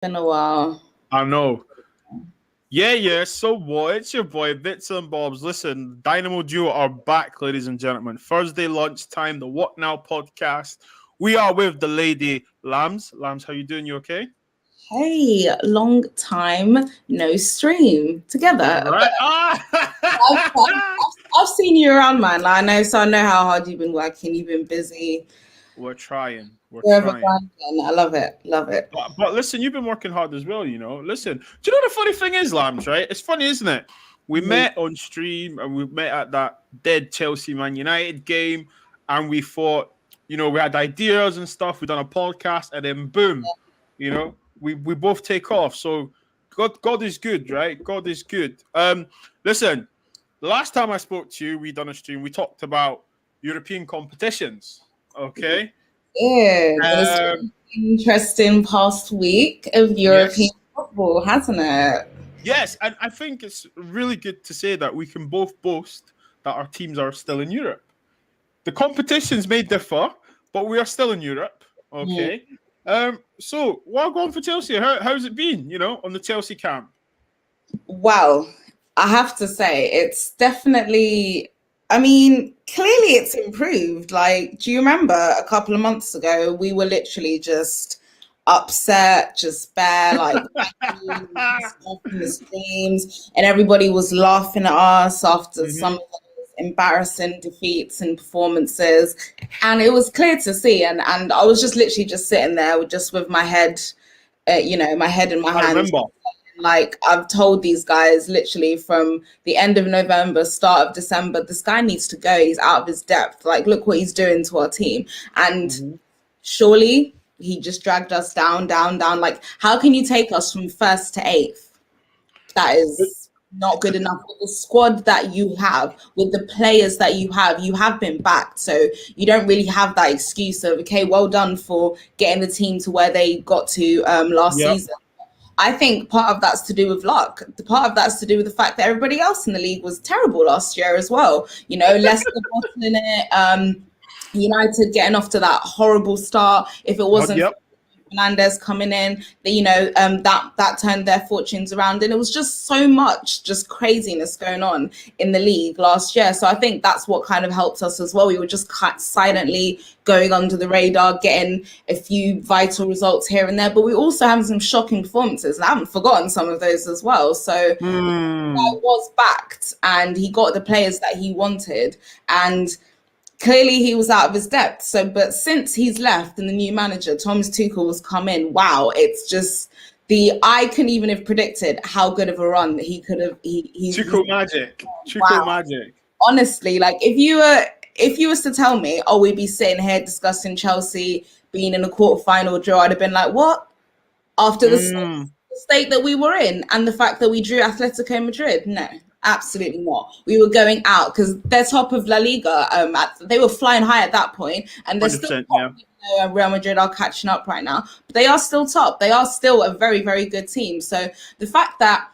Been a while. I know. Yeah. So what? It's your boy, Bits and Bobs. Listen, Dynamo Duo are back, ladies and gentlemen. Thursday lunchtime, the What Now podcast. We are with the lady Lambs. Lambs, how you doing? You okay? Hey, long time no stream together. But Right. I've, I've seen you around, man. Like, I know how hard you've been working. You've been busy. We're trying. We're Forever trying. grinding. I love it. Love it. But listen, you've been working hard as well, you know. Listen, do you know the funny thing is, Lambs, right? It's funny, isn't it? We Mhm. met on stream and we met at that dead Chelsea Man United game, and we thought, we had ideas and stuff. We done a podcast, and then boom, we both take off. So God is good, right? God is good. Listen, the last time I spoke to you, we done a stream, we talked about European competitions. Okay. Yeah, it's Um, been an interesting past week of European yes. football, hasn't it? Yes, and I think it's really good to say that we can both boast that our teams are still in Europe. The competitions may differ, but we are still in Europe. Mm. Okay. So well going for Chelsea. How's it been, on the Chelsea camp? Well, I have to say, it's definitely, I mean, clearly it's improved. Like, do you remember a couple of months ago, we were literally just upset, just bare, like, stuff in the streams, and everybody was laughing at us after some Hmm. of those embarrassing defeats and performances. And it was clear to see. And I was just literally just sitting there with my head, my head in my I hands, remember. like I've told these guys literally from the end of November, start of December, this guy needs to go. He's out of his depth. Like, look what he's doing to our team. And Hmm. surely he just dragged us down, down, down. Like, how can you take us from first to eighth? That is not good enough. With the squad that you have, with the players that you have been backed. So you don't really have that excuse of, okay, well done for getting the team to where they got to last Yep. season. I think part of that's to do with luck. The part of that's to do with the fact that everybody else in the league was terrible last year as well. Leicester bottling it, United getting off to that horrible start. If it wasn't Yep. Fernandez coming in, that turned their fortunes around, and it was just so much just craziness going on in the league last year. So I think that's what kind of helped us as well. We were just silently going under the radar, getting a few vital results here and there, but we also have some shocking performances, and I haven't forgotten some of those as well. So Hmm. was backed, and he got the players that he wanted, and clearly he was out of his depth. So, but since he's left and the new manager, Thomas Tuchel, has come in, wow, it's just I couldn't even have predicted how good of a run that he could have. He's Chico magic. Chico wow. magic. Honestly, like if you was to tell me, oh, we'd be sitting here discussing Chelsea being in a quarterfinal draw, I'd have been like, what? After the Mm. state that we were in and the fact that we drew Atletico Madrid, no, absolutely not. We were going out because they're top of La Liga. They were flying high at that point, and they're still 100%, top. yeah. Real Madrid are catching up right now, but they are still top. They are still a very, very good team. So the fact that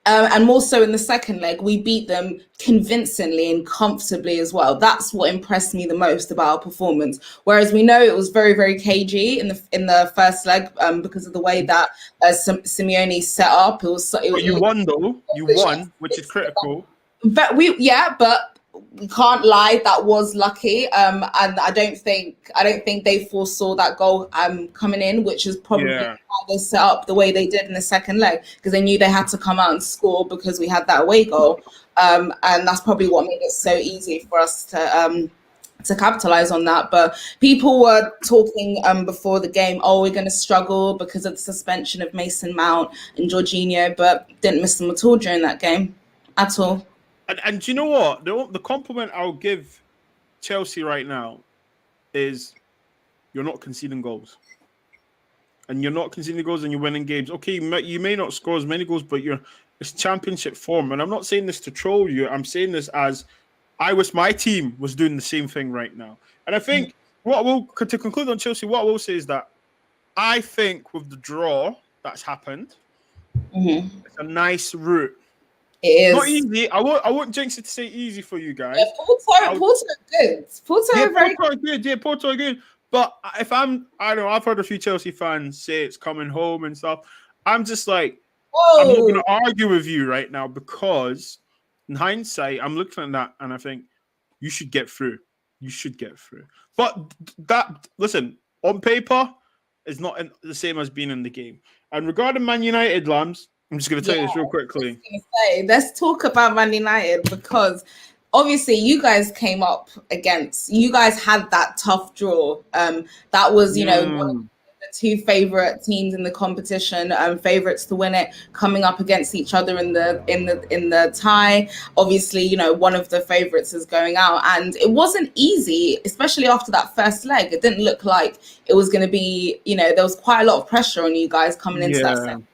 and more so in the second leg, we beat them convincingly and comfortably as well. That's what impressed me the most about our performance. Whereas we know it was very, very cagey in the first leg because of the way that Simeone set up. But you won though. You won, which is critical. But we can't lie, that was lucky. And I don't think they foresaw that goal coming in, which is probably Yeah. why they set up the way they did in the second leg, because they knew they had to come out and score because we had that away goal. And that's probably what made it so easy for us to capitalize on that. But people were talking before the game, oh, we're going to struggle because of the suspension of Mason Mount and Jorginho, but didn't miss them at all during that game, at all. And do you know what? The compliment I'll give Chelsea right now is you're not conceding goals. And you're not conceding goals and you're winning games. Okay, you may not score as many goals, but it's championship form. And I'm not saying this to troll you. I'm saying this as I wish my team was doing the same thing right now. And I think to conclude on Chelsea, what I will say is that I think with the draw that's happened, it's a nice route. It is. Not easy. I won't jinx it to say easy for you guys. Yeah, Porto are good. Porto are very Porto are good. Yeah, Porto are good. But I don't know, I've heard a few Chelsea fans say it's coming home and stuff. I'm just like, I'm not going to argue with you right now because in hindsight, I'm looking at that and I think you should get through. You should get through. But listen, on paper, is not the same as being in the game. And regarding Man United, Lambs, I'm just going to tell you this real quickly. Let's talk about Man United because obviously you guys came up you guys had that tough draw. That was, one of the two favorite teams in the competition, favorites to win it, coming up against each other in the tie. Obviously, one of the favorites is going out, and it wasn't easy, especially after that first leg. It didn't look like it was going to be, there was quite a lot of pressure on you guys coming into that second.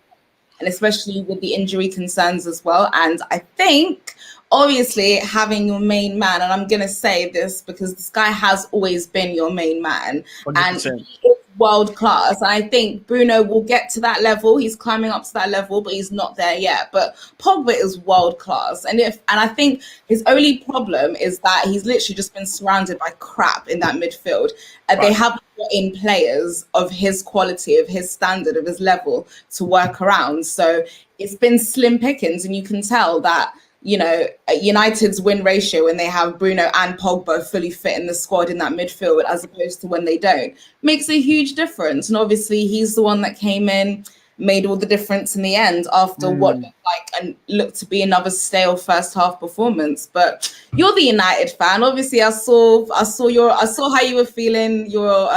And especially with the injury concerns as well. And I think, obviously, having your main man, and I'm going to say this because this guy has always been your main man, 100%. And he is world class. And I think Bruno will get to that level. He's climbing up to that level, but he's not there yet. But Pogba is world class. And I think his only problem is that he's literally just been surrounded by crap in that midfield. And they haven't got in players of his quality, of his standard, of his level to work around. So it's been slim pickings, and you can tell that, United's win ratio when they have Bruno and Pogba fully fit in the squad in that midfield as opposed to when they don't makes a huge difference. And obviously he's the one that came in, made all the difference in the end after what looked to be another stale first half performance. But you're the United fan. Obviously I saw how you were feeling, your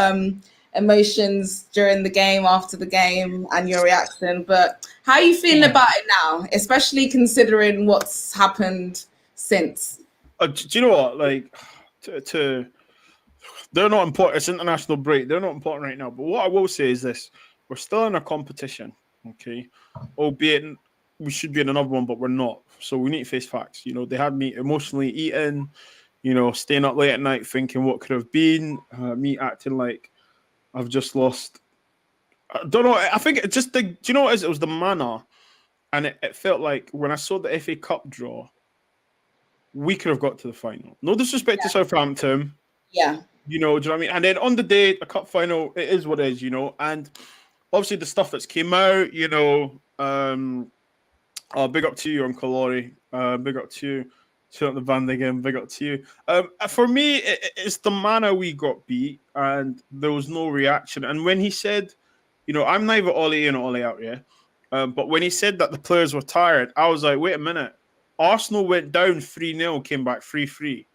emotions during the game, after the game, and your reaction. But how are you feeling about it now, especially considering what's happened since? Do you know what? Like, they're not important. It's international break. They're not important right now. But what I will say is this: we're still in a competition, okay? Albeit we should be in another one, but we're not. So we need to face facts. They had me emotionally eating, staying up late at night thinking what could have been, me acting like I've just lost. I don't know. I think it just do you know what it is? It was the manner, and it felt like when I saw the FA Cup draw, we could have got to the final. No disrespect to Southampton. Yeah. Do you know what I mean? And then on the day, the cup final, it is what it is, and obviously the stuff that's came out, big up to you, Uncle Laurie. Big up to you. Shout out the band again. Big up to you. For me, it's the manner we got beat, and there was no reaction. And when he said, I'm neither Ollie in or Ollie out, yeah. But when he said that the players were tired, I was like, wait a minute. Arsenal went down 3-0, came back 3-3.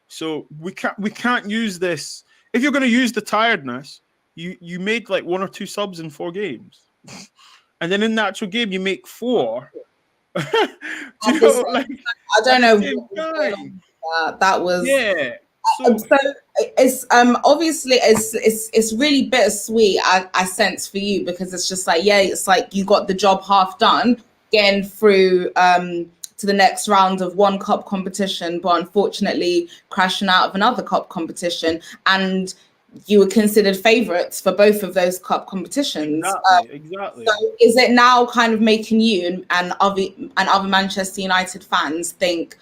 So we can't use this. If you're going to use the tiredness, you made like 1 or 2 subs in 4 games, and then in the actual game you make 4. I don't know. That was So it's obviously it's really bittersweet. I sense for you because it's just like it's like you got the job half done, getting through to the next round of one cup competition, but unfortunately crashing out of another cup competition, and you were considered favourites for both of those cup competitions. Exactly. So is it now kind of making you and other Manchester United fans think,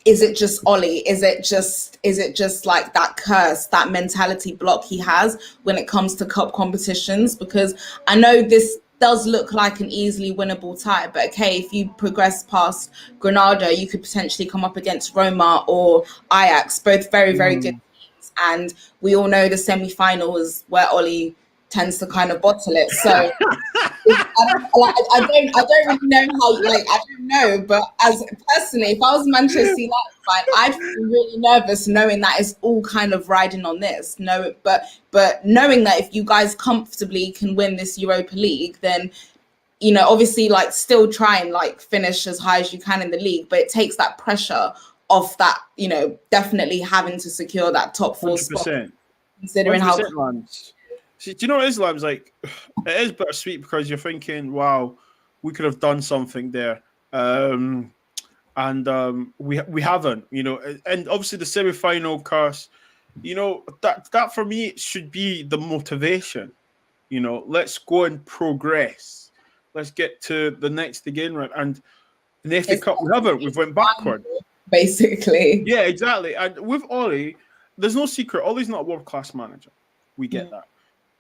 is it just Ollie? Is it just like that curse, that mentality block he has when it comes to cup competitions? Because I know this does look like an easily winnable tie, but okay, if you progress past Granada, you could potentially come up against Roma or Ajax, both very, very good teams. And we all know the semi-final is where Ollie tends to kind of bottle it. So I don't really know how, I don't know, but as personally, if I was a Manchester United fan, I'd feel really nervous knowing that it's all kind of riding on this. No, but knowing that if you guys comfortably can win this Europa League, then obviously still try and finish as high as you can in the league, but it takes that pressure off that, definitely having to secure that top 4 spot. Considering 100%, how. See, do you know what Islam's like? It is bittersweet because you're thinking, wow, we could have done something there. And we haven't, and obviously the semi-final curse, that for me should be the motivation. Let's go and progress. Let's get to the next again, right? And in the FA Cup, we haven't. We've went backward. Basically. Yeah, exactly. And with Ollie, there's no secret. Ollie's not a world-class manager. We get that.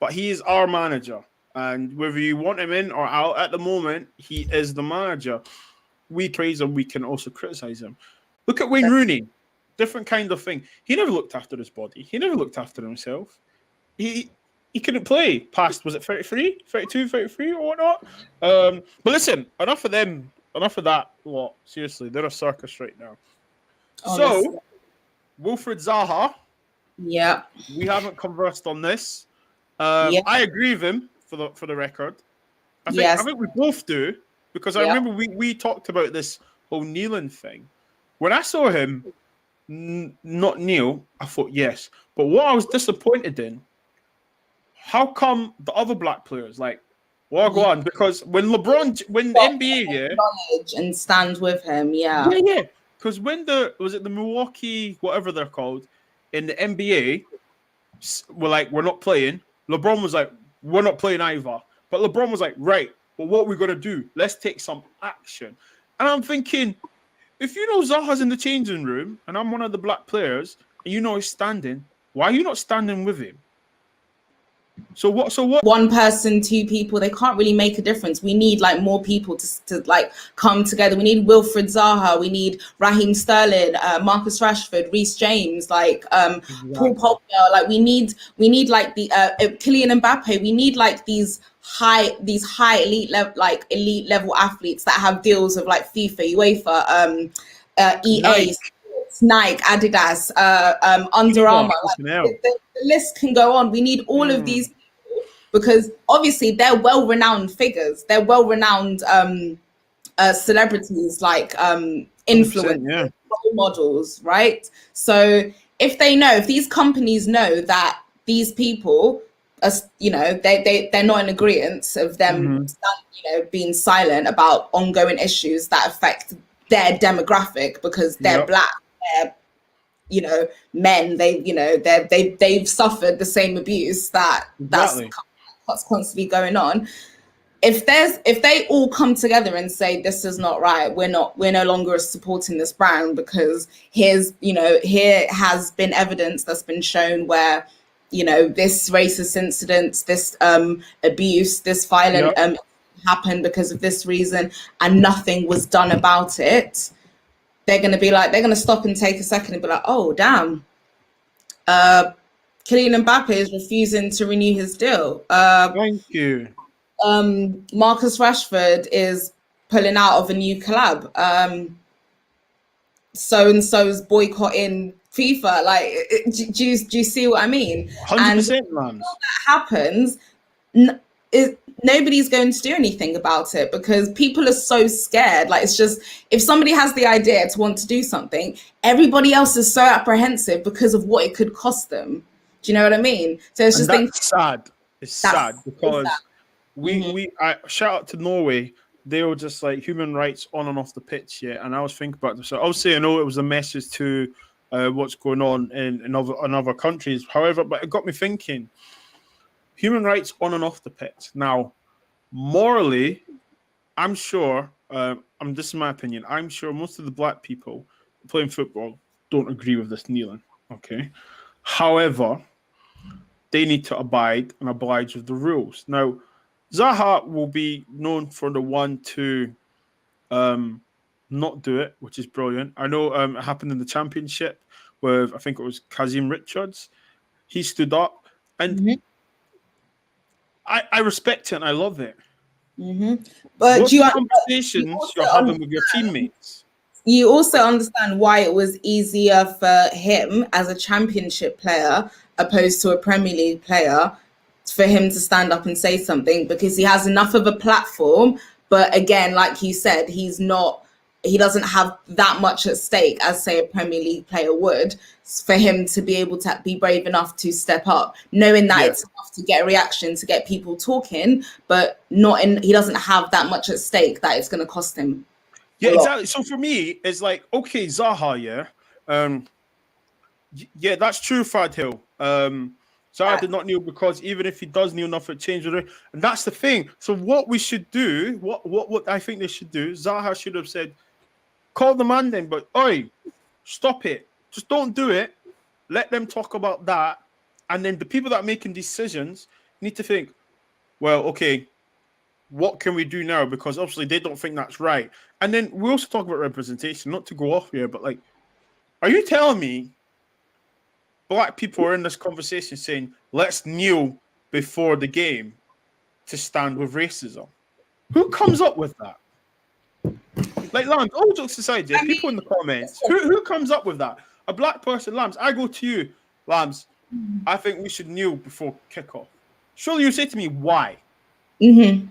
But he is our manager. And whether you want him in or out at the moment, he is the manager. We praise him. We can also criticize him. Look at Wayne Rooney. Different kind of thing. He never looked after his body. He never looked after himself. He couldn't play past, was it 33, 32, 33 or whatnot? But listen, enough of them. Enough of that lot. Seriously, they're a circus right now. Honestly. So, Wilfried Zaha. Yeah. We haven't conversed on this. I agree with him for the record. I think we both do, because I remember we talked about this whole kneeling thing. When I saw him not kneel, I thought yes. But what I was disappointed in, how come the other black players go on? Because when the NBA, acknowledge and stand with him, because when the Milwaukee, whatever they're called, in the NBA, we're not playing. LeBron was like, we're not playing either. But LeBron was like, right, but what are we gonna do? Let's take some action. And I'm thinking, if you know Zaha's in the changing room and I'm one of the black players and you know he's standing, why are you not standing with him? So what? One person, two people, they can't really make a difference. We need more people to come together. We need Wilfried Zaha, we need Raheem Sterling, Marcus Rashford, Reece James, Paul Pogba. We need the Kylian Mbappe. We need these high elite level athletes that have deals of FIFA, UEFA, EA. Nike, Adidas, Under Armour. The list can go on. We need all of these people because obviously they're well-renowned figures. They're well-renowned celebrities, influencers, role models, right? So if these companies know that these people are, they're not in agreement of them, being silent about ongoing issues that affect their demographic because they're black. Men, they've suffered the same abuse that's constantly going on. If they all come together and say this is not right, we're no longer supporting this brand because here has been evidence that's been shown where this racist incident, this abuse, this violent happened because of this reason and nothing was done about it. They're going to stop and take a second and be like, oh, damn. Kylian Mbappe is refusing to renew his deal. Thank you. Marcus Rashford is pulling out of a new collab. So-and-so is boycotting FIFA. Do you see what I mean? 100%, man. That happens, nobody's going to do anything about it because people are so scared. It's just, if somebody has the idea to want to do something, everybody else is so apprehensive because of what it could cost them. Do you know what I mean? So it's sad. It's sad because I shout out to Norway. They were just human rights on and off the pitch, and I was thinking about this. So obviously I know it was a message to what's going on in other countries. However, but it got me thinking. Human rights on and off the pitch. Now, morally, I'm sure, this is my opinion, I'm sure most of the black people playing football don't agree with this kneeling, okay? However, they need to abide and oblige with the rules. Now, Zaha will be known for the one to not do it, which is brilliant. I know it happened in the championship with, I think it was Kazim Richards. He stood up and... I respect it and I love it. But what's the conversations you're having with your teammates? You also understand why it was easier for him as a championship player opposed to a Premier League player for him to stand up and say something because he has enough of a platform. But again, like you said, he doesn't have that much at stake as, say, a Premier League player would, for him to be able to be brave enough to step up, knowing that it's enough to get a reaction, to get people talking, but he doesn't have that much at stake that it's going to cost him. Yeah, exactly. So for me, it's okay, Zaha, yeah, that's true, Fad Hill. Zaha did not kneel because even if he does kneel, nothing changes. And that's the thing. So what we should do, what I think they should do, Zaha should have said, call the man then, but oi, stop it. Just don't do it. Let them talk about that. And then the people that are making decisions need to think, well, okay, what can we do now? Because obviously they don't think that's right. And then we also talk about representation, not to go off here, but like, are you telling me black people are in this conversation saying, let's kneel before the game to stand with racism? Who comes up with that? Like, Lambs, all jokes aside, yeah, people in the comments, who comes up with that? A black person, Lambs, I go to you, Lambs, I think we should kneel before kickoff. Surely you say to me, why? Mm-hmm.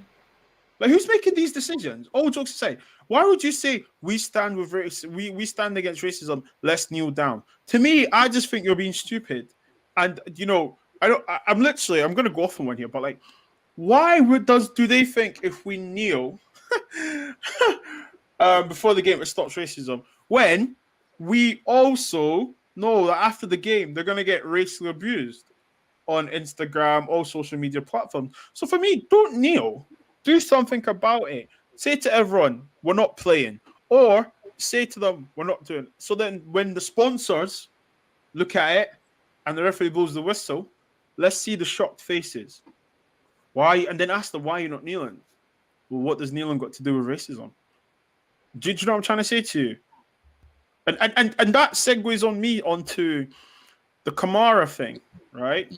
Like, who's making these decisions? All jokes aside, why would you say we stand with race? We stand against racism. Let's kneel down. To me, I just think you're being stupid. And you know, I'm going to go off on one here, but like, why do they think if we kneel before the game it stops racism? When we also know that after the game they're going to get racially abused on Instagram, all social media platforms. So for me, don't kneel. Do something about it. Say to everyone, we're not playing. Or say to them, we're not doing it. So then when the sponsors look at it and the referee blows the whistle, let's see the shocked faces. Why? And then ask them, why are you not kneeling? Well, what does kneeling got to do with racism? Do you know what I'm trying to say to you? And that segues on me onto the Kamara thing, right?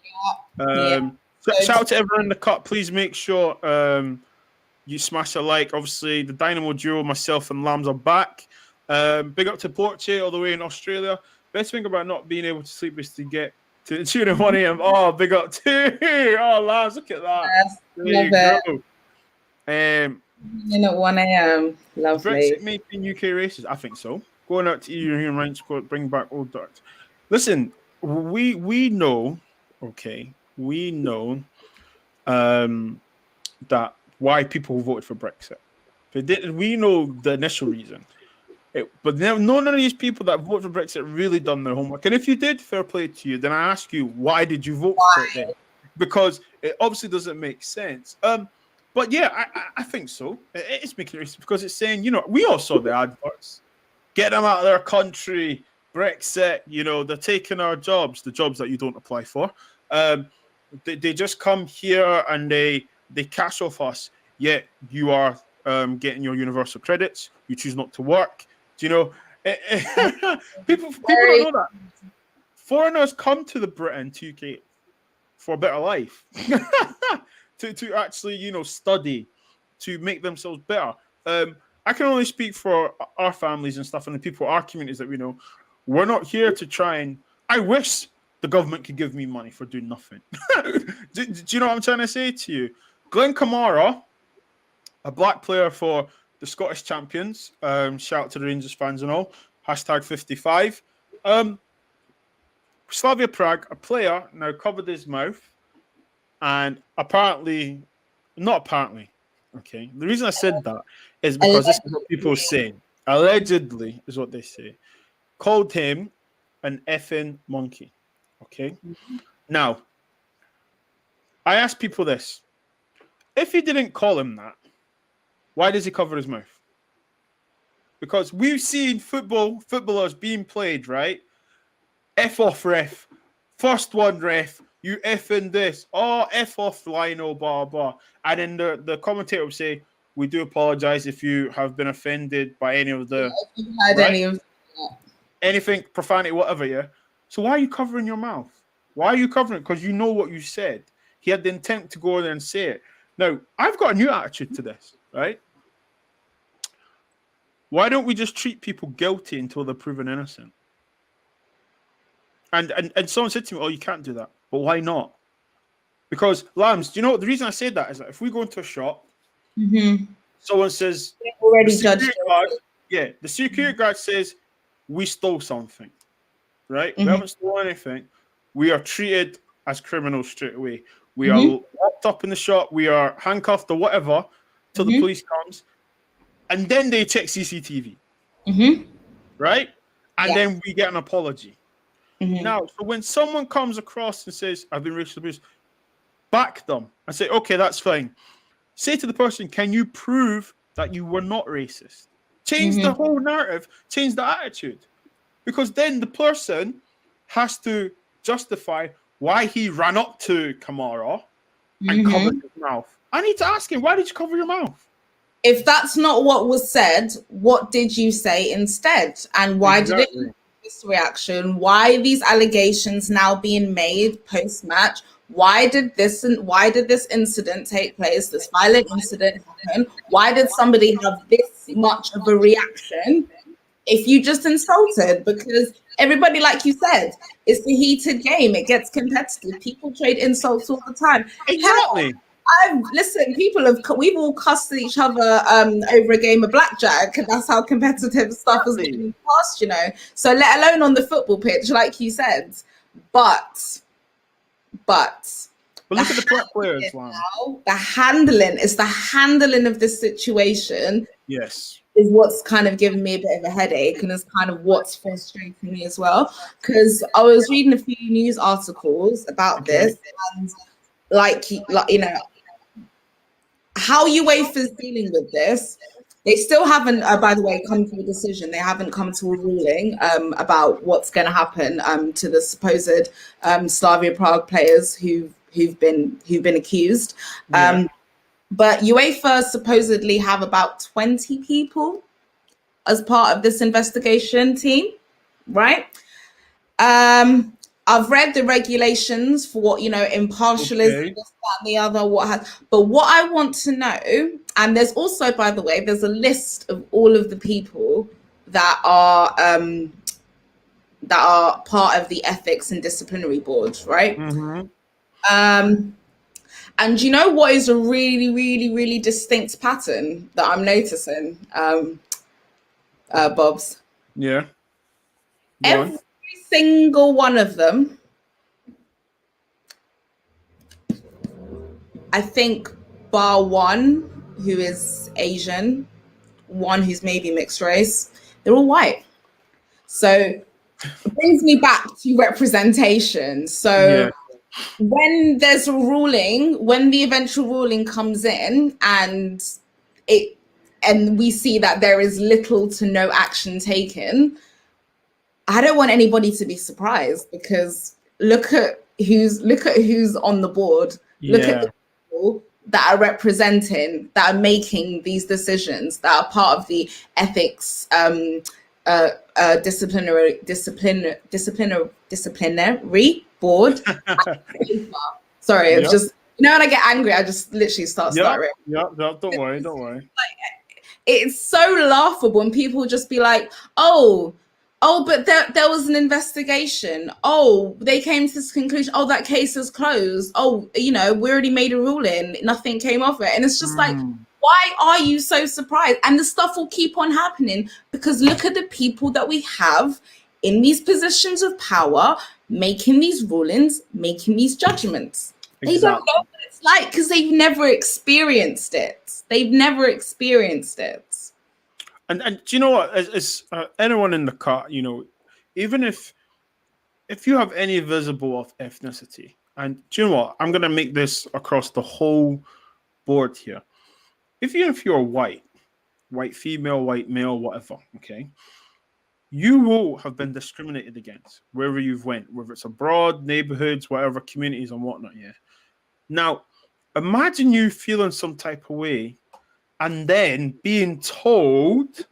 Yeah. Shout out to everyone in the cut. Please make sure you smash a like. Obviously, the Dynamo duo, myself and Lambs are back. Big up to Porche all the way in Australia. Best thing about not being able to sleep is to get to the tune of 1 a.m. Oh, big up to oh, Lambs, look at that. Yes, There you go. At 1 a.m. Lovely. Brexit making UK racist? I think so. Going out to EU human rights court, bring back old dirt. Listen, we know, okay, we know that why people voted for Brexit. We know the initial reason. But none of these people that vote for Brexit really done their homework. And if you did, fair play to you. Then I ask you, why did you vote for it then? Because it obviously doesn't make sense. But yeah, I think so. It's making it because it's saying, you know, we all saw the adverts. Get them out of their country. Brexit, you know, they're taking our jobs, the jobs that you don't apply for. They just come here and they cash off us. Yet you are getting your universal credits. You choose not to work. Do you know? People don't know that. Foreigners come to the Britain, to UK, for a better life. to actually, you know, study, to make themselves better. I can only speak for our families and stuff and the people, our communities that we know. We're not here to try and... I wish the government could give me money for doing nothing. do you know what I'm trying to say to you? Glenn Kamara, a black player for the Scottish champions. Shout out to the Rangers fans and all. #55. Slavia Prague, a player now covered his mouth. And apparently, not apparently, okay. The reason I said that is because this is what people are saying. Allegedly is what they say. Called him an effing monkey. Okay. Now, I ask people this. If he didn't call him that, why does he cover his mouth? Because we've seen footballers being played, right? F off, ref. First one, ref. You effing this. Oh, F off, Lionel, blah, blah. And then the commentator will say, we do apologize if you have been offended by any of the... if you've had any of anything, profanity, whatever, yeah? So why are you covering your mouth? Why are you covering it? Because you know what you said. He had the intent to go in and say it. Now, I've got a new attitude to this, right? Why don't we just treat people guilty until they're proven innocent? And someone said to me, oh, you can't do that. But why not? Because, Lambs, do you know what? The reason I said that is that if we go into a shop, someone says, already judged the security guard says, we stole something, right? We haven't stolen anything. We are treated as criminals straight away. We are locked up in the shop. We are handcuffed or whatever till the police comes. And then they check CCTV, right? And then we get an apology. Now, so when someone comes across and says, I've been racially abused, back them and say, okay, that's fine. Say to the person, can you prove that you were not racist? Change the whole narrative, change the attitude. Because then the person has to justify why he ran up to Kamara and covered his mouth. I need to ask him, why did you cover your mouth? If that's not what was said, what did you say instead? And why did it this reaction? Why are these allegations now being made post-match? Why did this incident take place, this violent incident happen? Why did somebody have this much of a reaction if you just insulted? Because everybody, like you said, it's the heated game. It gets competitive. People trade insults all the time. Exactly. We've all cussed at each other over a game of blackjack, and that's how competitive stuff has been in the past, you know. So let alone on the football pitch, like you said. But look at the top players now. The handling of this situation. Yes. Is what's kind of giving me a bit of a headache, and is kind of what's frustrating me as well. Because I was reading a few news articles about this, and like you know, how UEFA is dealing with this. They still haven't, by the way, come to a decision. They haven't come to a ruling about what's going to happen to the supposed Slavia Prague players who've been accused. But UEFA supposedly have about 20 people as part of this investigation team, right? I've read the regulations for what, you know, impartialism, this, that, and the other, but what I want to know, and there's also, by the way, there's a list of all of the people that are part of the ethics and disciplinary board, right? And you know what is a really, really, really distinct pattern that I'm noticing, Bobs? Yeah. Every single one of them, I think, bar one who is Asian, one who's maybe mixed race, they're all white. So it brings me back to representation. So when there's a ruling, when the eventual ruling comes in, and we see that there is little to no action taken, I don't want anybody to be surprised, because look at who's on the board. Look at the people that are representing, that are making these decisions, that are part of the ethics disciplinary board. Sorry, it's just, you know, when I get angry, I just literally start. Don't worry. Like, it's so laughable when people just be like, oh, but there was an investigation. Oh, they came to this conclusion. Oh, that case is closed. Oh, you know, we already made a ruling. Nothing came of it. And it's just like, why are you so surprised? And the stuff will keep on happening, because look at the people that we have in these positions of power, making these rulings, making these judgments. Exactly. They don't know what it's like, because they've never experienced it. And do you know what? As anyone in the car, you know, even if you have any visible of ethnicity, and do you know what? I'm going to make this across the whole board here. Even if you're white female, white male, whatever, okay, you will have been discriminated against wherever you've went, whether it's abroad, neighborhoods, whatever, communities and whatnot. Yeah. Now, imagine you feeling some type of way, and then being told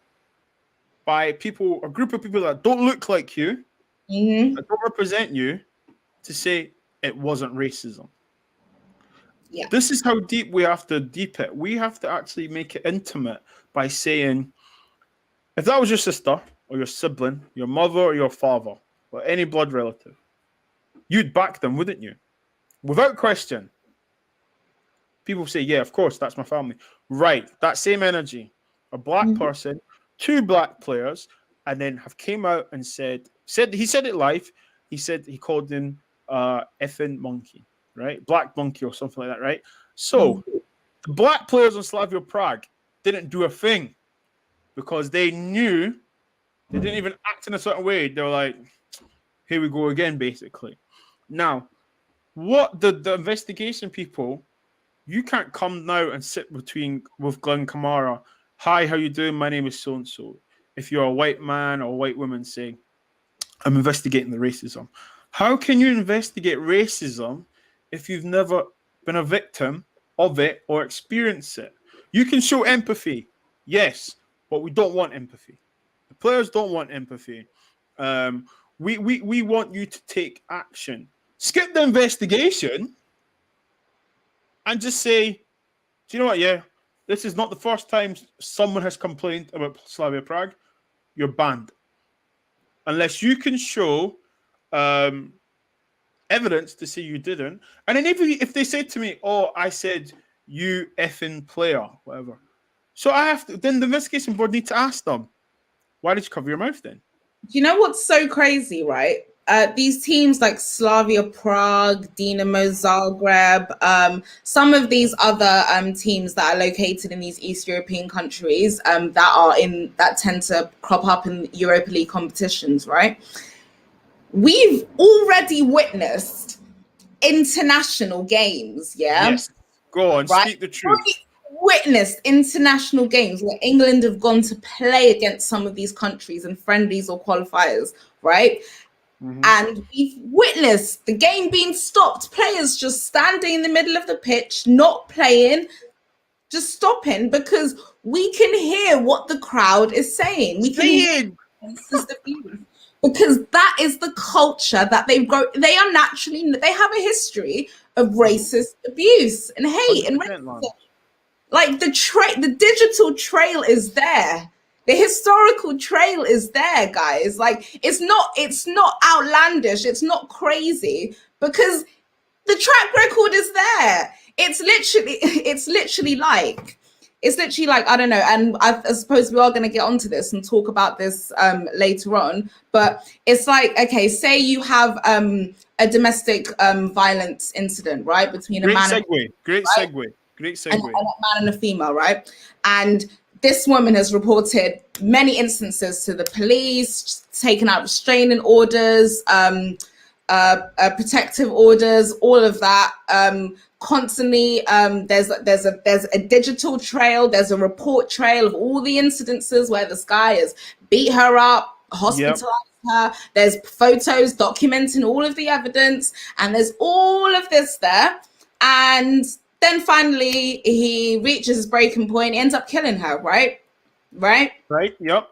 by people, a group of people that don't look like you, that don't represent you, to say it wasn't racism. Yeah. This is how deep we have to deep it. We have to actually make it intimate by saying, if that was your sister or your sibling, your mother or your father, or any blood relative, you'd back them, wouldn't you? Without question. People say, yeah, of course, that's my family. Right, that same energy. A black person, two black players, and then have came out and said he said it live. He said he called him effing monkey, right? Black monkey or something like that, right? So the black players on Slavia Prague didn't do a thing, because they knew they didn't even act in a certain way. They were like, here we go again, basically. Now, what the investigation people, you can't come now and sit with Glenn Kamara. Hi, how you doing? My name is so-and-so. If you're a white man or a white woman saying, I'm investigating the racism. How can you investigate racism if you've never been a victim of it or experienced it? You can show empathy, yes, but we don't want empathy. The players don't want empathy. We want you to take action. Skip the investigation and just say, do you know what? Yeah, this is not the first time someone has complained about Slavia Prague. You're banned. Unless you can show evidence to say you didn't. And then if they say to me, oh, I said you effing player, whatever. So I have to, then the investigation board need to ask them, why did you cover your mouth then? Do you know what's so crazy, right? These teams like Slavia Prague, Dinamo Zagreb, some of these other teams that are located in these East European countries that tend to crop up in Europa League competitions, right? We've already witnessed international games, yeah? Yes. Go on, right? speak the truth. Witnessed international games where England have gone to play against some of these countries in friendlies or qualifiers, right? Mm-hmm. And we've witnessed the game being stopped, players just standing in the middle of the pitch, not playing, just stopping, because we can hear what the crowd is saying. We can hear because that is the culture that they've grown. They have a history of racist abuse and hate and racism. Like the digital trail is there. The historical trail is there, guys. Like it's not outlandish. It's not crazy because the track record is there. It's literally like, I don't know. And I suppose we are going to get onto this and talk about this later on. But it's like, okay, say you have a domestic violence incident, right? Between a man Great segue. And a man and a female, right? And this woman has reported many instances to the police, taken out restraining orders, protective orders, all of that. Constantly, there's a digital trail, there's a report trail of all the incidences where this guy has beat her up, hospitalized her. There's photos documenting all of the evidence, and there's all of this there. And then finally, he reaches his breaking point, ends up killing her, right? Right? Yep.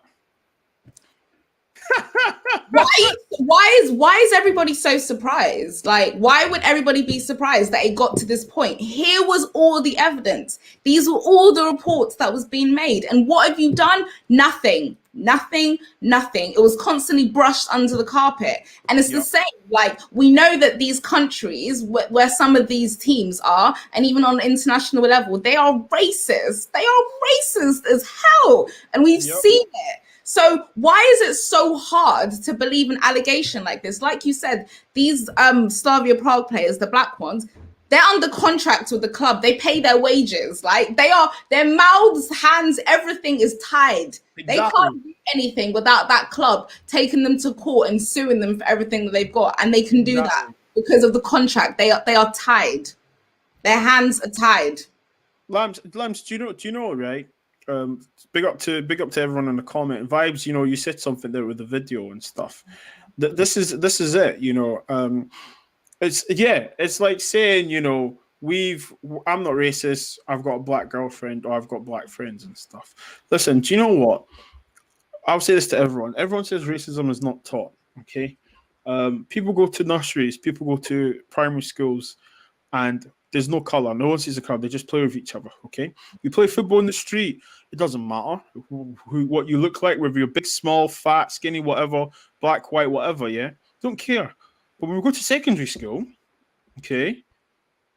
Why is everybody so surprised? Like, why would everybody be surprised that it got to this point? Here was all the evidence. These were all the reports that was being made. And what have you done? Nothing. It was constantly brushed under the carpet. And it's the same. Like, we know that these countries where some of these teams are, and even on an international level, they are racist. They are racist as hell. And we've seen it. So why is it so hard to believe an allegation like this? Like you said, these Slavia Prague players, the black ones, they're under contract with the club. They pay their wages. Like their mouths, hands, everything is tied. Exactly. They can't do anything without that club taking them to court and suing them for everything that they've got. And they can do that because of the contract. They are tied. Their hands are tied. Lambs, do you know, right? Big up to everyone in the comment. Vibes, you said something there with the video and stuff. This is it, it's like saying, I'm not racist, I've got a black girlfriend or I've got black friends and stuff. Listen, do you know what? I'll say this to everyone. Everyone says racism is not taught, okay? People go to nurseries, people go to primary schools, and there's no color. No one sees a color. They just play with each other, okay? You play football in the street. It doesn't matter what you look like, whether you're big, small, fat, skinny, whatever, black, white, whatever, yeah? Don't care. But when we go to secondary school, okay,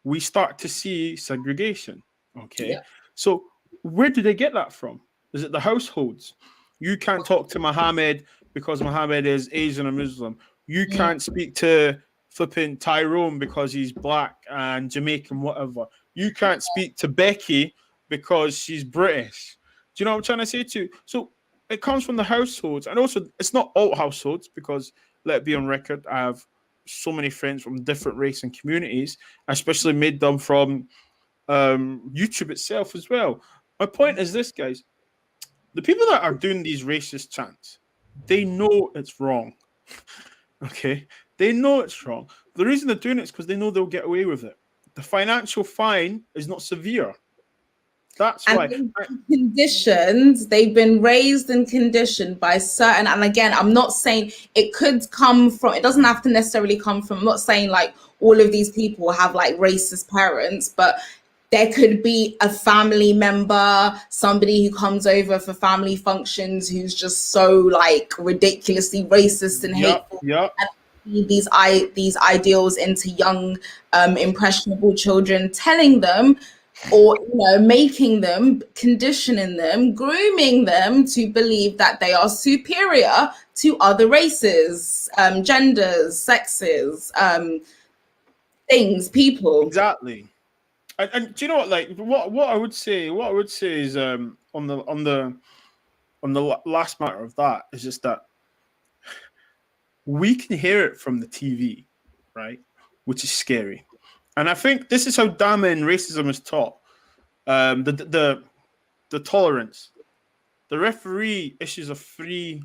we start to see segregation, okay? Yeah. So where do they get that from? Is it the households? You can't talk to Mohammed because Mohammed is Asian or Muslim. You can't speak to flipping Tyrone because he's black and Jamaican, whatever. You can't speak to Becky because she's British. Do you know what I'm trying to say to you? So it comes from the households. And also, it's not all households because, let it be on record, I have so many friends from different race and communities. I especially made them from YouTube itself as well. My point is this, guys. The people that are doing these racist chants, they know it's wrong. Okay, they know it's wrong. The reason they're doing it is because they know they'll get away with it. The financial fine is not severe. That's And why. they've been raised and conditioned by certain, and again, I'm not saying it could come from, it doesn't have to necessarily come from, I'm not saying like all of these people have like racist parents, but there could be a family member, somebody who comes over for family functions who's just so like ridiculously racist and hateful. Yep. And these ideals into young impressionable children, telling them, or making them, conditioning them, grooming them to believe that they are superior to other races, genders, sexes, things, people. Exactly. And do you know what? Like what I would say is on the last matter of that is just that we can hear it from the TV, right? Which is scary. And I think this is how damning racism is taught. The tolerance. The referee issues a free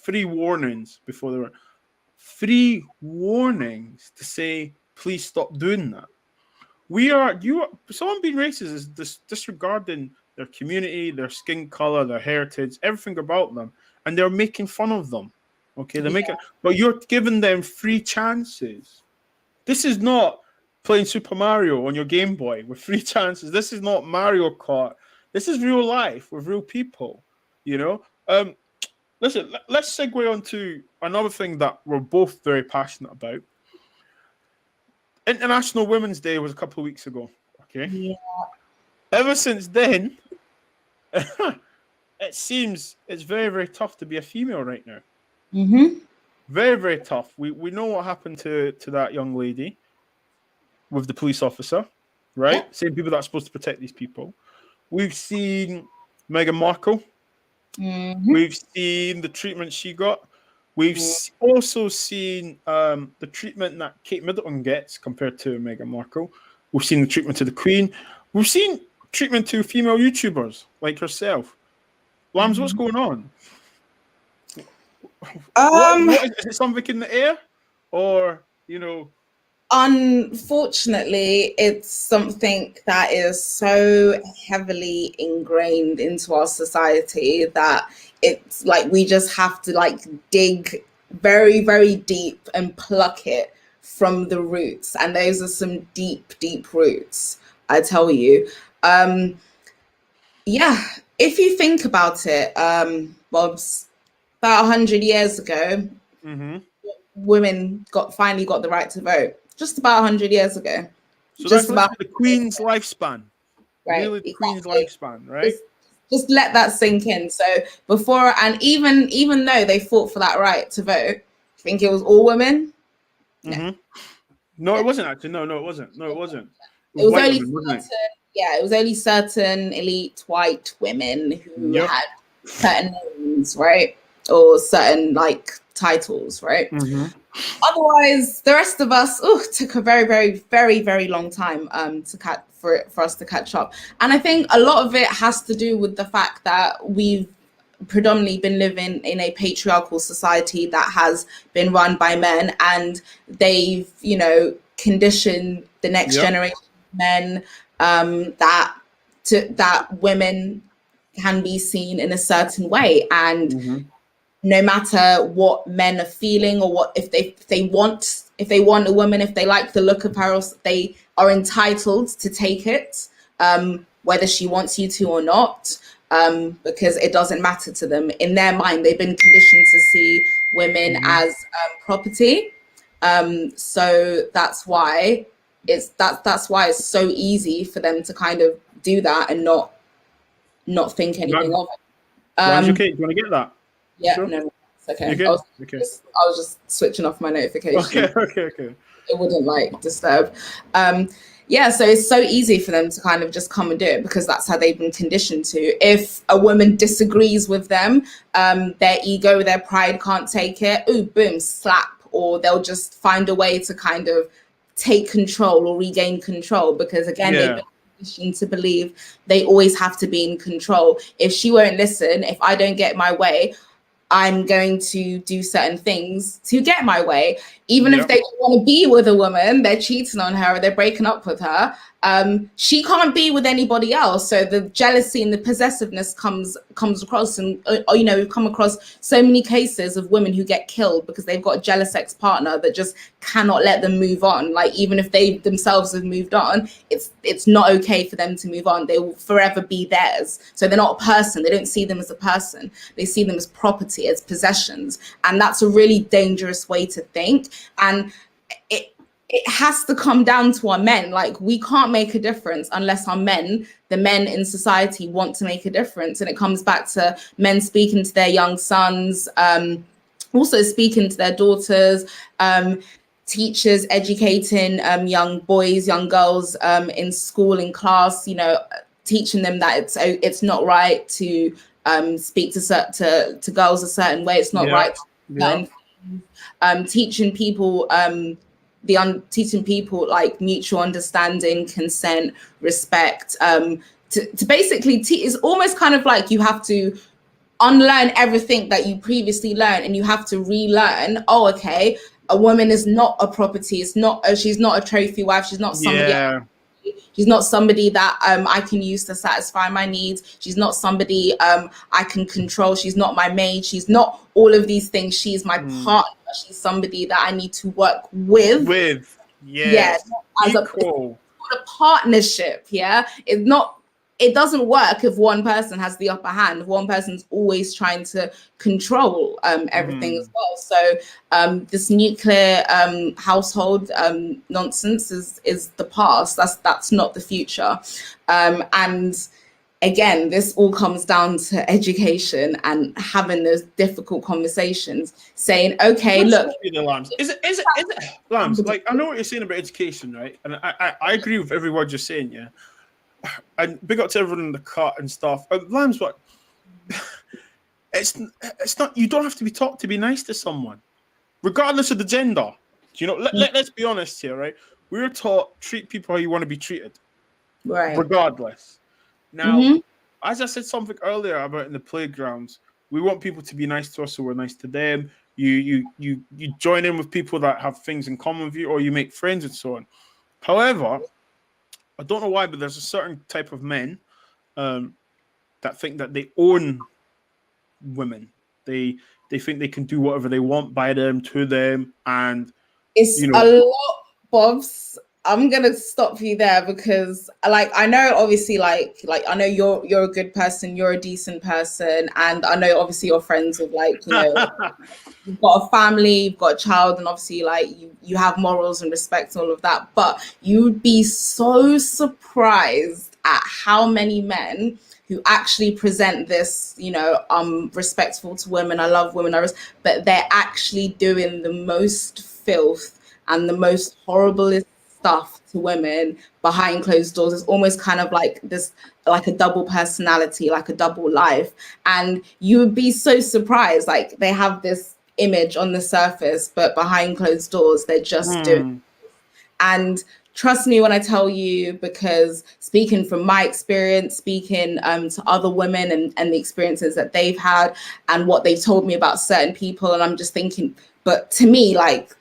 warnings before the free warnings to say, please stop doing that. Someone being racist is disregarding their community, their skin color, their heritage, everything about them, and they're making fun of them. Okay, but you're giving them free chances. This is not playing Super Mario on your Game Boy with free chances. This is not Mario Kart. This is real life with real people. Listen, let's segue on to another thing that we're both very passionate about. International Women's Day was a couple of weeks ago. Okay. Yeah. Ever since then, it seems it's very, very tough to be a female right now. Mm-hmm. Very, very tough. We know what happened to that young lady with the police officer, right? Yeah. Same people that are supposed to protect these people. We've seen Meghan Markle. Mm-hmm. We've seen the treatment she got. We've also seen the treatment that Kate Middleton gets compared to Meghan Markle. We've seen the treatment to the Queen. We've seen treatment to female YouTubers like herself. Lambs, what's going on? What is it something in the air? Or, Unfortunately, it's something that is so heavily ingrained into our society that it's like we just have to like dig very, very deep and pluck it from the roots. And those are some deep, deep roots, I tell you. Yeah, if you think about it, Bob's, about 100 years ago, women finally got the right to vote. Just about 100 years ago. So just that's the Queen's lifespan. Right. Really, the Queen's lifespan, right? Just let that sink in. So before, and even though they fought for that right to vote, I think it was all women. No, it wasn't actually. No, it wasn't. No, it wasn't. It was only women, wasn't it? Yeah, it was only certain elite white women who had certain names, right? Or certain like titles, right? Otherwise, the rest of us took a very, very, very, very long time for us to catch up. And I think a lot of it has to do with the fact that we've predominantly been living in a patriarchal society that has been run by men, and they've, conditioned the next generation of men that women can be seen in a certain way, and no matter what men are feeling or what if they want a woman, if they like the look of her, they are entitled to take it, whether she wants you to or not, because it doesn't matter to them. In their mind, they've been conditioned to see women as property. So that's why it's so easy for them to kind of do that and not think anything of it. Okay, do you want to get that? Yeah, sure. No, it's okay. I was just switching off my notification. Okay. It wouldn't disturb. Yeah, so it's so easy for them to kind of just come and do it because that's how they've been conditioned to. If a woman disagrees with them, their ego, their pride can't take it. Ooh, boom, slap. Or they'll just find a way to kind of take control or regain control because, again, they've been conditioned to believe they always have to be in control. If she won't listen, if I don't get my way, I'm going to do certain things to get my way. Even if they don't want to be with a woman, they're cheating on her or they're breaking up with her. She can't be with anybody else. So the jealousy and the possessiveness comes across. And, we've come across so many cases of women who get killed because they've got a jealous ex-partner that just cannot let them move on. Like, even if they themselves have moved on, it's not okay for them to move on. They will forever be theirs. So they're not a person. They don't see them as a person. They see them as property, as possessions. And that's a really dangerous way to think. And it has to come down to our men. Like, we can't make a difference unless the men in society want to make a difference. And it comes back to men speaking to their young sons, also speaking to their daughters, teachers educating young boys, young girls in school, in class, teaching them that it's not right to speak to girls a certain way. It's not right to teaching people teaching people like mutual understanding, consent, respect, to basically it's almost kind of like you have to unlearn everything that you previously learned, and you have to relearn, okay, a woman is not a property, she's not a trophy wife, she's not somebody she's not somebody that I can use to satisfy my needs. She's not somebody I can control. She's not my maid. She's not all of these things. She's my partner. She's somebody that I need to work with. As equal. a partnership. Yeah, it doesn't work if one person has the upper hand. If one person's always trying to control everything as well. So this nuclear household nonsense is the past. That's not the future. And again, this all comes down to education and having those difficult conversations, saying, okay, look. Is it Lambs? Like, I know what you're saying about education, right? And I agree with every word you're saying, yeah. And big up to everyone in the cut and stuff. Lambs, what? It's not. You don't have to be taught to be nice to someone, regardless of the gender. Let's be honest here, right? We're taught treat people how you want to be treated, right? Regardless. Now, as I said something earlier about in the playgrounds, we want people to be nice to us, so we're nice to them. You join in with people that have things in common with you, or you make friends and so on. However, I don't know why, but there's a certain type of men that think that they own women. They think they can do whatever they want by them, to them, and it's a lot, Bobs. I'm gonna stop you there because, like, I know obviously, like I know you're a good person, you're a decent person, and I know obviously you're friends with, like, you've got a family, you've got a child, and obviously, like, you have morals and respect, all of that. But you'd be so surprised at how many men who actually present this, I'm respectful to women, I love women, but they're actually doing the most filth and the most horriblest stuff to women behind closed doors. It's almost kind of like this, like a double personality, like a double life. And you would be so surprised, like, they have this image on the surface, but behind closed doors, they're just doing. And trust me when I tell you, because speaking from my experience, speaking to other women and the experiences that they've had and what they've told me about certain people, and I'm just thinking, but to me, like,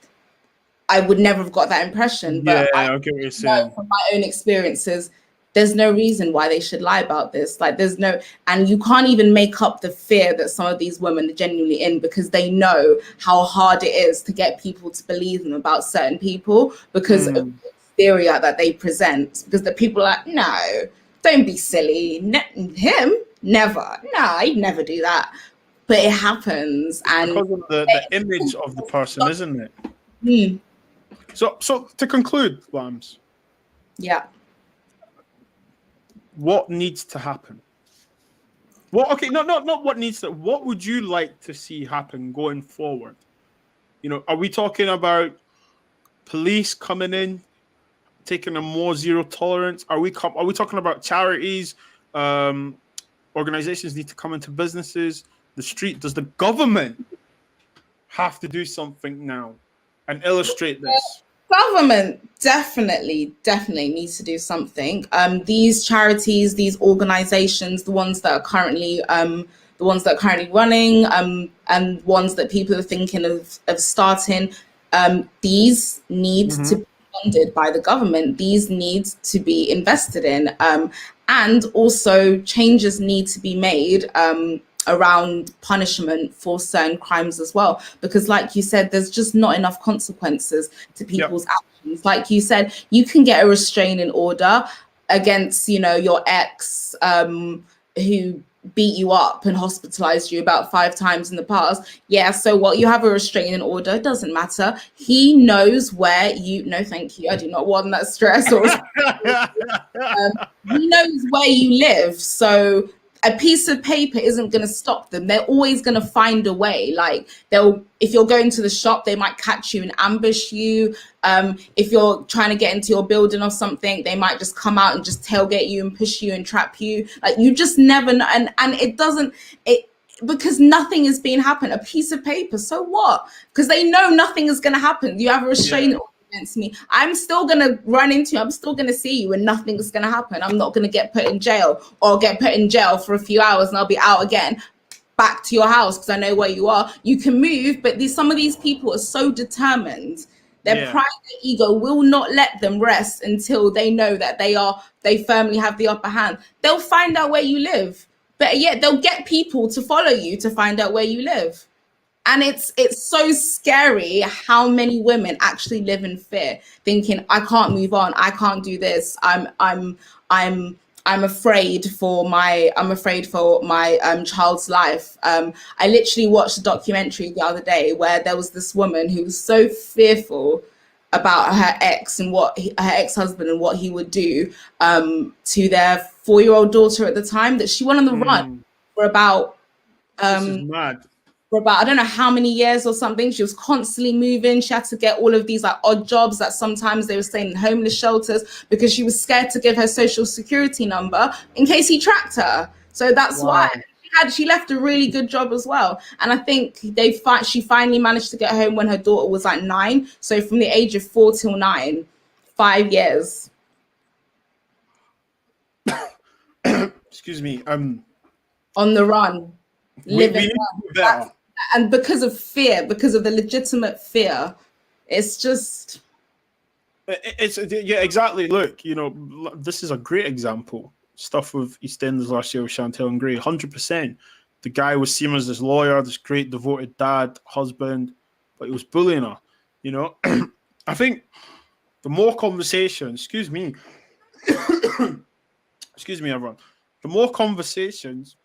I would never have got that impression. But I get what you're saying. From my own experiences, there's no reason why they should lie about this. Like, and you can't even make up the fear that some of these women are genuinely in, because they know how hard it is to get people to believe them about certain people because of the hysteria that they present. Because the people are like, no, don't be silly. Him? Never. No, he'd never do that. But it happens. And because of the image of the person, isn't it? So to conclude, Lambs. Yeah. What needs to happen? Not what needs to. What would you like to see happen going forward? Are we talking about police coming in, taking a more zero tolerance? Are we talking about charities? Organizations need to come into businesses, the street. Does the government have to do something now and illustrate this? Government definitely needs to do something. These charities, these organizations, the ones that are currently running, and ones that people are thinking of starting, these need to Mm-hmm. be funded by the government. These need to be invested in, and also changes need to be made. Around punishment for certain crimes as well, because like you said, there's just not enough consequences to Yep. people's actions. Like you said, you can get a restraining order against, your ex, who beat you up and hospitalized you about 5 times in the past. Yeah, so what? You have a restraining order. It doesn't matter. He knows where you. No, thank you. I do not want that stress or he knows where you live. So a piece of paper isn't going to stop them. They're always going to find a way. Like, if you're going to the shop, they might catch you and ambush you. If you're trying to get into your building or something, they might just come out and just tailgate you and push you and trap you. Like, you just never know. And it doesn't, because nothing is being happened. A piece of paper, so what? Because they know nothing is going to happen. You have a restraining order against me. I'm still going to run into you. I'm still going to see you, and nothing's going to happen. I'm not going to get put in jail, or get put in jail for a few hours and I'll be out again, back to your house, because I know where you are. You can move, but some of these people are so determined. Their Yeah. pride and ego will not let them rest until they know that they firmly have the upper hand. They'll find out where you live. But yet they'll get people to follow you to find out where you live. And it's so scary how many women actually live in fear, thinking, I can't move on, I can't do this. I'm afraid for my child's life. I literally watched a documentary the other day where there was this woman who was so fearful about her ex and her ex-husband and what he would do, to their 4-year-old daughter at the time, that she went on the run for about This is mad. I don't know how many years or something. She was constantly moving. She had to get all of these like odd jobs that sometimes they were staying in homeless shelters because she was scared to give her social security number in case he tracked her. So that's why she left a really good job as well. And I think she finally managed to get home when her daughter was like 9. So from the age of 4 till 9, 5 years. Excuse me. On the run, We living. need to do better. And because of fear, because of the legitimate fear, it's just. Yeah, exactly. Look, this is a great example. Stuff with EastEnders last year with Chantel and Gray, 100%. The guy was seen as this lawyer, this great devoted dad, husband, but he was bullying her. I think the more conversation, excuse me, everyone, the more conversations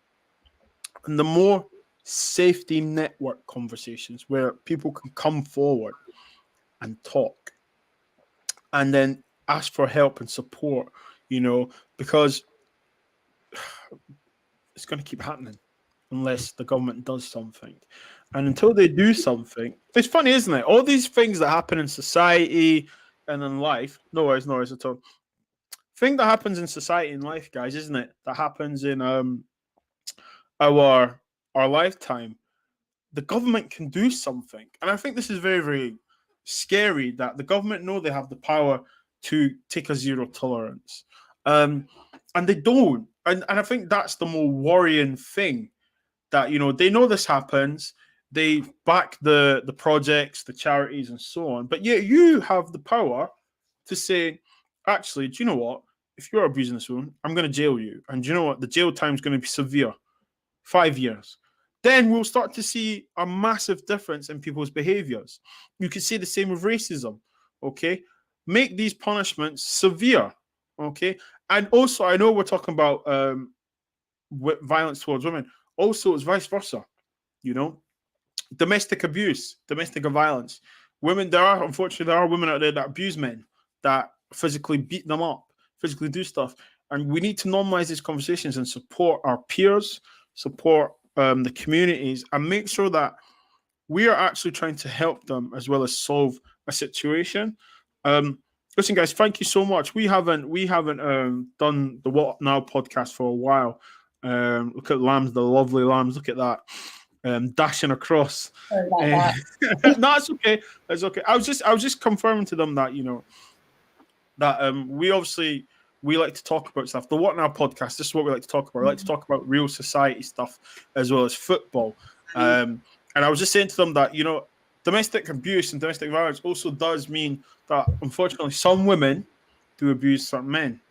and the more safety network conversations where people can come forward and talk and then ask for help and support, because it's going to keep happening unless the government does something. And until they do something, it's funny, isn't it? All these things that happen in society and in life, no worries at all. Thing that happens in society and life, guys, isn't it? That happens in our lifetime. The government can do something. And I think this is very, very scary that the government know they have the power to take a zero tolerance. And they don't. And I think that's the more worrying thing, that, they know this happens. They back the projects, the charities, and so on. But yet you have the power to say, actually, do you know what? If you're abusing this woman, I'm going to jail you. And do you know what? The jail time is going to be severe. 5 years. Then we'll start to see a massive difference in people's behaviors. You can see the same with racism. Okay. Make these punishments severe. Okay. And also, I know we're talking about violence towards women. Also, it's vice versa. Domestic abuse, domestic violence. Women, unfortunately, there are women out there that abuse men, that physically beat them up, physically do stuff. And we need to normalize these conversations and support our peers, support the communities, and make sure that we are actually trying to help them as well as solve a situation. Listen, guys, thank you so much. We haven't done the What Now podcast for a while. Look at Lambs, the lovely Lambs. Look at that. dashing across. Sorry about Uh, that. no, it's okay. It's okay. I was just confirming to them that that we like to talk about stuff. The What Now podcast, this is what we like to talk about. We like to talk about real society stuff as well as football. And I was just saying to them that, domestic abuse and domestic violence also does mean that, unfortunately, some women do abuse some men.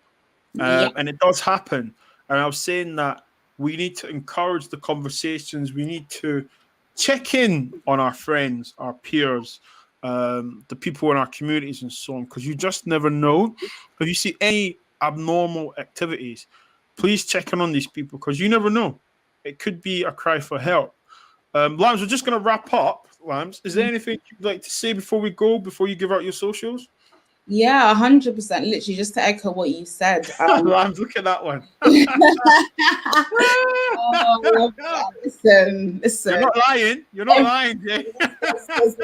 Yeah. And it does happen. And I was saying that we need to encourage the conversations. We need to check in on our friends, our peers, the people in our communities and so on, because you just never know. If you see any abnormal activities, please check in on these people, because you never know. It could be a cry for help. Lambs, we're just going to wrap up. Lambs, is there anything you'd like to say before we go, before you give out your socials? Yeah, 100%. Literally, just to echo what you said. Lambs, look at that one. Oh, listen. You're not lying. You're not lying, Jay. There's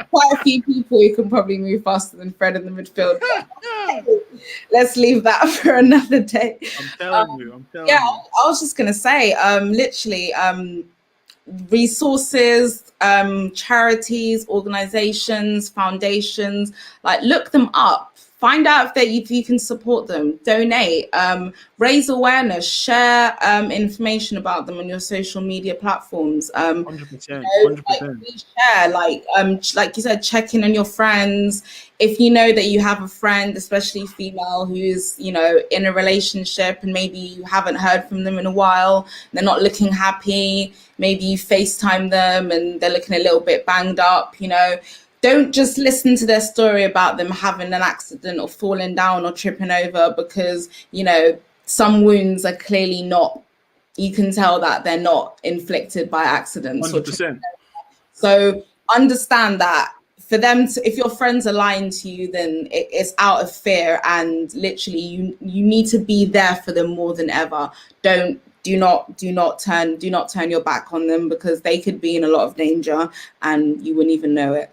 quite a few people who can probably move faster than Fred in the midfield. Let's leave that for another day. I'm telling you. Yeah, I was just gonna say, literally, resources, charities, organizations, foundations, like look them up. Find out if you can support them, donate, raise awareness, share information about them on your social media platforms. 100%. Like, share, like you said, check in on your friends. If you know that you have a friend, especially female, who's in a relationship and maybe you haven't heard from them in a while, they're not looking happy. Maybe you FaceTime them and they're looking a little bit banged up. Don't just listen to their story about them having an accident or falling down or tripping over, because, some wounds are clearly not, you can tell that they're not inflicted by accidents. 100%. So understand that for them, if your friends are lying to you, then it's out of fear, and literally you need to be there for them more than ever. Do not turn your back on them, because they could be in a lot of danger and you wouldn't even know it.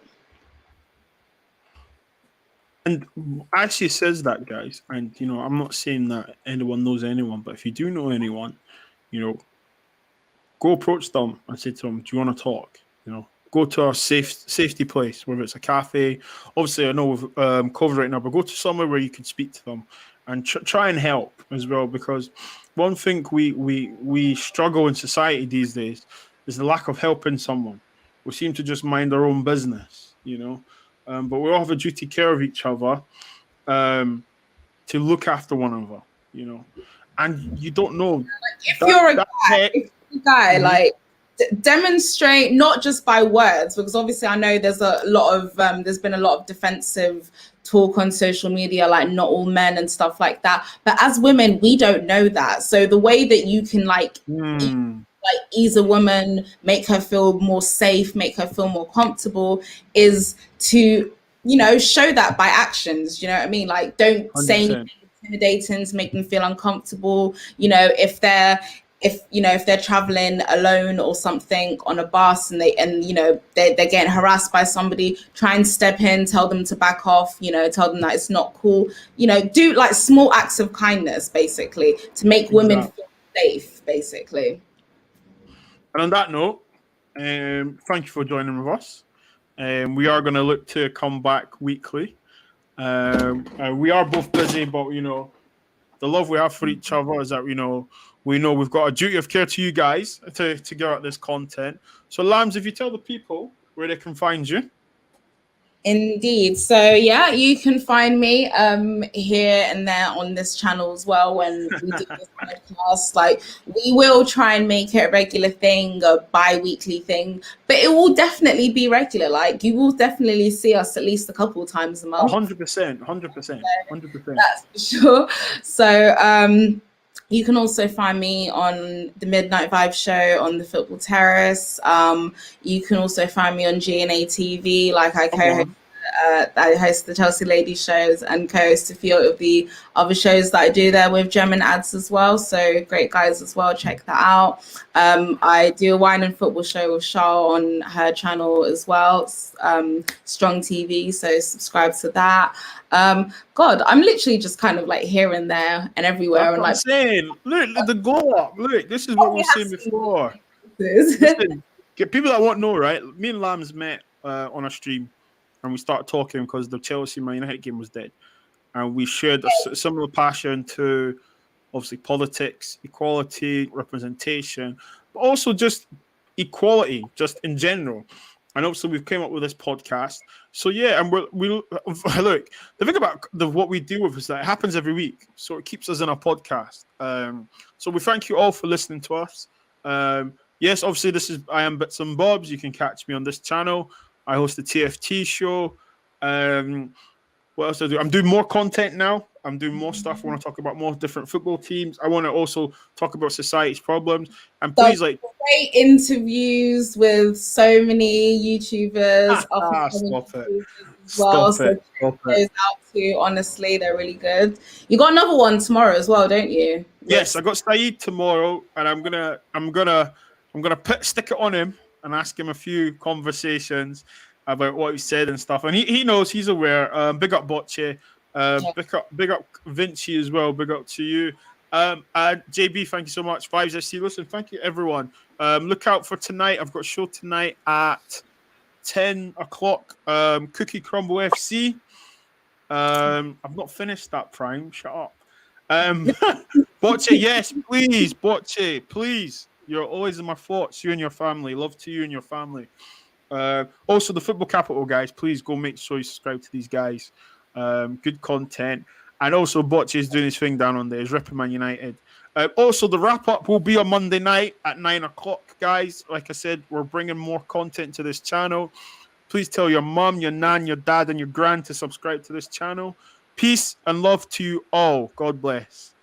And actually says that, guys. And I'm not saying that anyone knows anyone, but if you do know anyone, go approach them and say to them, "Do you want to talk?" Go to a safety place, whether it's a cafe. Obviously, I know with COVID right now, but go to somewhere where you can speak to them and try and help as well. Because one thing we struggle in society these days is the lack of helping someone. We seem to just mind our own business, but we all have a duty care of each other, to look after one another, and you don't know. If you're a guy, like, demonstrate, not just by words, because obviously I know there's a lot of there's been a lot of defensive talk on social media, like not all men and stuff like that. But as women, we don't know that. So the way that you can ease a woman, make her feel more safe, make her feel more comfortable, is to show that by actions. You know what I mean? Like, don't 100%. Say anything intimidating to make them feel uncomfortable. If they're traveling alone or something on a bus and they're getting harassed by somebody, try and step in, tell them to back off, tell them that it's not cool. Do like small acts of kindness, basically, to make women feel safe, basically. And on that note, thank you for joining with us. We are going to look to come back weekly. We are both busy, but the love we have for each other is that we know we've got a duty of care to you guys to get out this content. So, Lambs, if you tell the people where they can find you. Indeed. So yeah, you can find me here and there on this channel as well when we do this podcast. Like, we will try and make it a regular thing, a bi-weekly thing, but it will definitely be regular. Like, you will definitely see us at least a couple of times a month. 100%. That's for sure. So you can also find me on the Midnight Vibe show on the Football Terrace. You can also find me on GNA TV, like I host the Chelsea Ladies shows and co-host a few of the other shows that I do there with German ads as well. So great guys as well. Check that out. I do a wine and football show with Charles on her channel as well, Strong TV. So subscribe to that. God, I'm literally just kind of like here and there and everywhere. That's and what I'm saying, look, the glow up. Look, this is what we were saying before. Listen, Get people that won't know, right? Me and Lambs met on a stream, and we started talking because the Chelsea Man United game was dead, and we shared a similar passion to obviously politics, equality, representation, but also just equality, just in general. And obviously, we've came up with this podcast. So yeah, and we look. The thing about what we deal with is that it happens every week, so it keeps us in our podcast. So we thank you all for listening to us. Yes, obviously, this is I Am Bits and Bobs. You can catch me on this channel. I host the TFT show. What else do I do? I'm doing more content now. I'm doing more stuff. I want to talk about more different football teams. I want to also talk about society's problems. And please, great interviews with so many YouTubers. stop it. Well, Stop it. so those out too. Honestly, they're really good. You got another one tomorrow as well, don't you? Yes, I got Saeed tomorrow, and I'm gonna stick it on him and ask him a few conversations about what he said and stuff. And he knows, he's aware. Big up Bocce. Big up Vinci as well. Big up to you. And JB, thank you so much. Vibes FC. Listen, thank you everyone. Look out for tonight. I've got a show tonight at 10 o'clock. Cookie Crumble FC. I've not finished that, Prime. Shut up. Bocce, yes, please. Bocce, please. You're always in my thoughts. You and your family. Love to you and your family. Also, the Football Capital guys, please go make sure you subscribe to these guys. Good content. And also, Bocce is doing his thing down on there. He's ripping Man United. Also, the wrap-up will be on Monday night at 9 o'clock, guys. Like I said, we're bringing more content to this channel. Please tell your mum, your nan, your dad, and your gran to subscribe to this channel. Peace and love to you all. God bless.